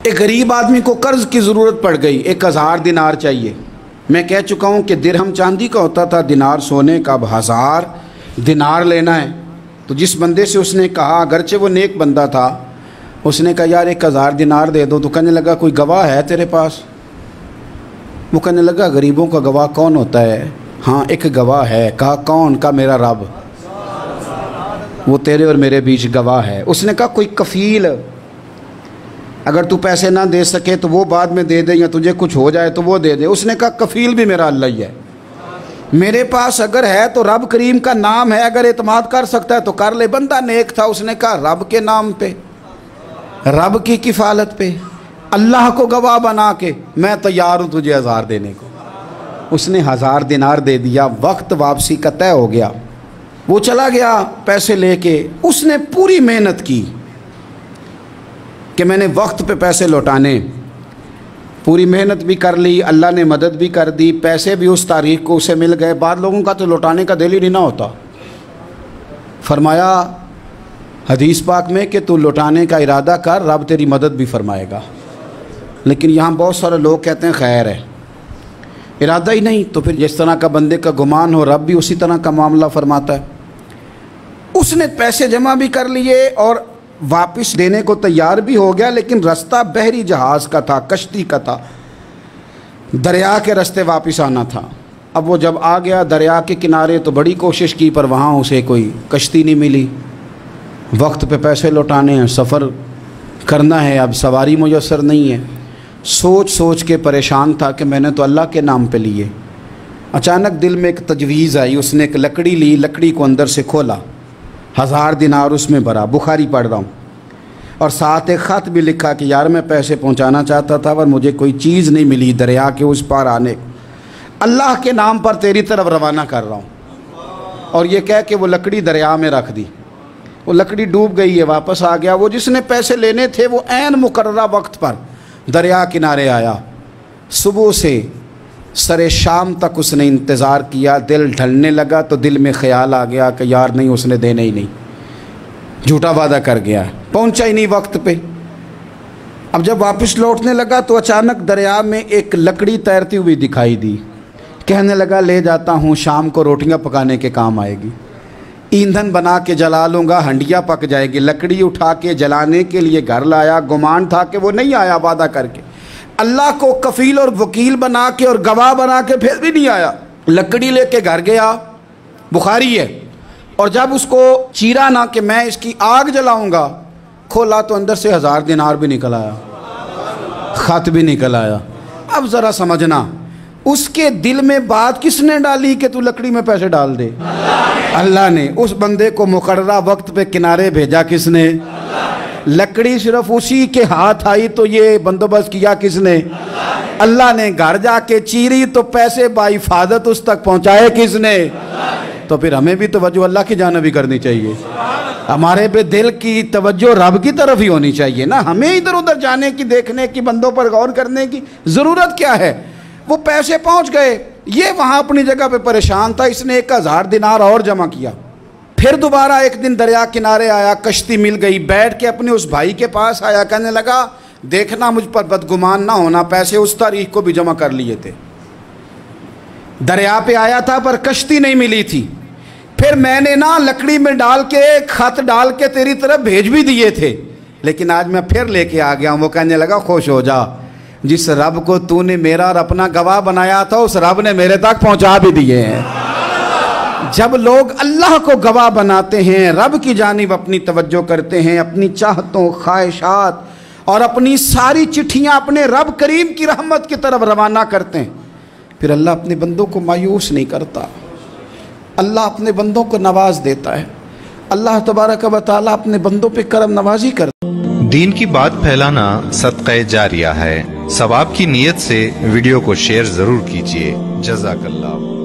ایک غریب آدمی کو قرض کی ضرورت پڑ گئی، 1000 دینار چاہیے۔ میں کہہ چکا ہوں کہ درہم چاندی کا ہوتا تھا، دینار سونے کا، اب 1000 دینار لینا ہے۔ تو جس بندے سے اس نے کہا، اگرچہ وہ نیک بندہ تھا، اس نے کہا یار 1000 دینار دے دو، تو کہنے لگا کوئی گواہ ہے تیرے پاس؟ وہ کہنے لگا غریبوں کا گواہ کون ہوتا ہے؟ ہاں ایک گواہ ہے۔ کہا کون؟ کہا میرا رب، وہ تیرے اور میرے بیچ گواہ ہے۔ اس نے کہا کوئی کفیل، اگر تو پیسے نہ دے سکے تو وہ بعد میں دے دے، یا تجھے کچھ ہو جائے تو وہ دے دے۔ اس نے کہا کفیل بھی میرا اللہ ہی ہے، میرے پاس اگر ہے تو رب کریم کا نام ہے، اگر اعتماد کر سکتا ہے تو کر لے۔ بندہ نیک تھا، اس نے کہا رب کے نام پہ، رب کی کفالت پہ، اللہ کو گواہ بنا کے میں تیار ہوں تجھے 1000 دینے کو۔ اس نے 1000 دینار دے دیا، وقت واپسی کا طے ہو گیا، وہ چلا گیا پیسے لے کے۔ اس نے پوری محنت کی کہ میں نے وقت پہ پیسے لوٹانے، پوری محنت بھی کر لی، اللہ نے مدد بھی کر دی، پیسے بھی اس تاریخ کو اسے مل گئے۔ بعض لوگوں کا تو لوٹانے کا دل ہی نہیں نہ ہوتا۔ فرمایا حدیث پاک میں کہ تو لوٹانے کا ارادہ کر، رب تیری مدد بھی فرمائے گا۔ لیکن یہاں بہت سارے لوگ کہتے ہیں خیر ہے، ارادہ ہی نہیں، تو پھر جس طرح کا بندے کا گمان ہو رب بھی اسی طرح کا معاملہ فرماتا ہے۔ اس نے پیسے جمع بھی کر لیے اور واپس دینے کو تیار بھی ہو گیا، لیکن رستہ بحری جہاز کا تھا، کشتی کا تھا، دریا کے رستے واپس آنا تھا۔ اب وہ جب آ گیا دریا کے کنارے تو بڑی کوشش کی، پر وہاں اسے کوئی کشتی نہیں ملی۔ وقت پہ پیسے لوٹانے ہیں، سفر کرنا ہے، اب سواری میسر نہیں ہے۔ سوچ سوچ کے پریشان تھا کہ میں نے تو اللہ کے نام پہ لیے۔ اچانک دل میں ایک تجویز آئی، اس نے ایک لکڑی لی، لکڑی کو اندر سے کھولا، 1000 دینار اس میں بھرا، بخاری پڑھ رہا ہوں، اور ساتھ ایک خط بھی لکھا کہ یار میں پیسے پہنچانا چاہتا تھا پر مجھے کوئی چیز نہیں ملی دریا کے اس پار آنے، اللہ کے نام پر تیری طرف روانہ کر رہا ہوں۔ اور یہ کہہ کہ وہ لکڑی دریا میں رکھ دی، وہ لکڑی ڈوب گئی ہے، واپس آ گیا۔ وہ جس نے پیسے لینے تھے وہ عین مقررہ وقت پر دریا کنارے آیا۔ صبح سے سر شام تک اس نے انتظار کیا، دل ڈھلنے لگا تو دل میں خیال آ گیا کہ یار نہیں، اس نے دینے ہی نہیں، جھوٹا وعدہ کر گیا، پہنچا ہی نہیں وقت پہ۔ اب جب واپس لوٹنے لگا تو اچانک دریا میں ایک لکڑی تیرتی ہوئی دکھائی دی، کہنے لگا لے جاتا ہوں، شام کو روٹیاں پکانے کے کام آئے گی، ایندھن بنا کے جلا لوں گا، ہنڈیا پک جائے گی۔ لکڑی اٹھا کے جلانے کے لیے گھر لایا، گمان تھا کہ وہ نہیں آیا وعدہ کر کے، اللہ کو کفیل اور وکیل بنا کے اور گواہ بنا کے پھر بھی نہیں آیا۔ لکڑی لے کے گھر گیا، بخاری ہے، اور جب اس کو چیرا نہ کہ میں اس کی آگ جلاؤں گا، کھولا تو اندر سے 1000 دینار بھی نکل آیا، خط بھی نکل آیا۔ اب ذرا سمجھنا، اس کے دل میں بات کس نے ڈالی کہ تو لکڑی میں پیسے ڈال دے؟ اللہ نے۔ اس بندے کو مقررہ وقت پہ کنارے بھیجا کس نے؟ لکڑی صرف اسی کے ہاتھ آئی تو یہ بندوبست کیا کس نے؟ اللہ نے۔ گھر جا کے چیری تو پیسے بحفاظت اس تک پہنچائے کس نے؟ تو پھر ہمیں بھی توجہ اللہ کی جانب ہی کرنی چاہیے، ہمارے پہ دل کی توجہ رب کی طرف ہی ہونی چاہیے نا، ہمیں ادھر ادھر جانے کی، دیکھنے کی، بندوں پر غور کرنے کی ضرورت کیا ہے؟ وہ پیسے پہنچ گئے، یہ وہاں اپنی جگہ پہ پریشان تھا، اس نے 1000 دینار اور جمع کیا۔ پھر دوبارہ ایک دن دریا کنارے آیا، کشتی مل گئی، بیٹھ کے اپنے اس بھائی کے پاس آیا، کہنے لگا دیکھنا مجھ پر بدگمان نہ ہونا، پیسے اس تاریخ کو بھی جمع کر لیے تھے، دریا پہ آیا تھا پر کشتی نہیں ملی تھی، پھر میں نے نا لکڑی میں ڈال کے خط ڈال کے تیری طرف بھیج بھی دیے تھے، لیکن آج میں پھر لے کے آ گیا ہوں۔ وہ کہنے لگا خوش ہو جا، جس رب کو تو نے میرا اور اپنا گواہ بنایا تھا اس رب نے میرے تک پہنچا بھی دیے ہیں۔ جب لوگ اللہ کو گواہ بناتے ہیں، رب کی جانب اپنی توجہ کرتے ہیں، اپنی چاہتوں، خواہشات اور اپنی ساری چٹھیاں اپنے رب کریم کی رحمت کی طرف روانہ کرتے ہیں، پھر اللہ اپنے بندوں کو مایوس نہیں کرتا، اللہ اپنے بندوں کو نواز دیتا ہے، اللہ تبارک و تعالیٰ اپنے بندوں پہ کرم نوازی کرتا ہے۔ دین کی بات پھیلانا صدقہ جاریہ ہے، ثواب کی نیت سے ویڈیو کو شیئر ضرور کیجیے۔ جزاک اللہ۔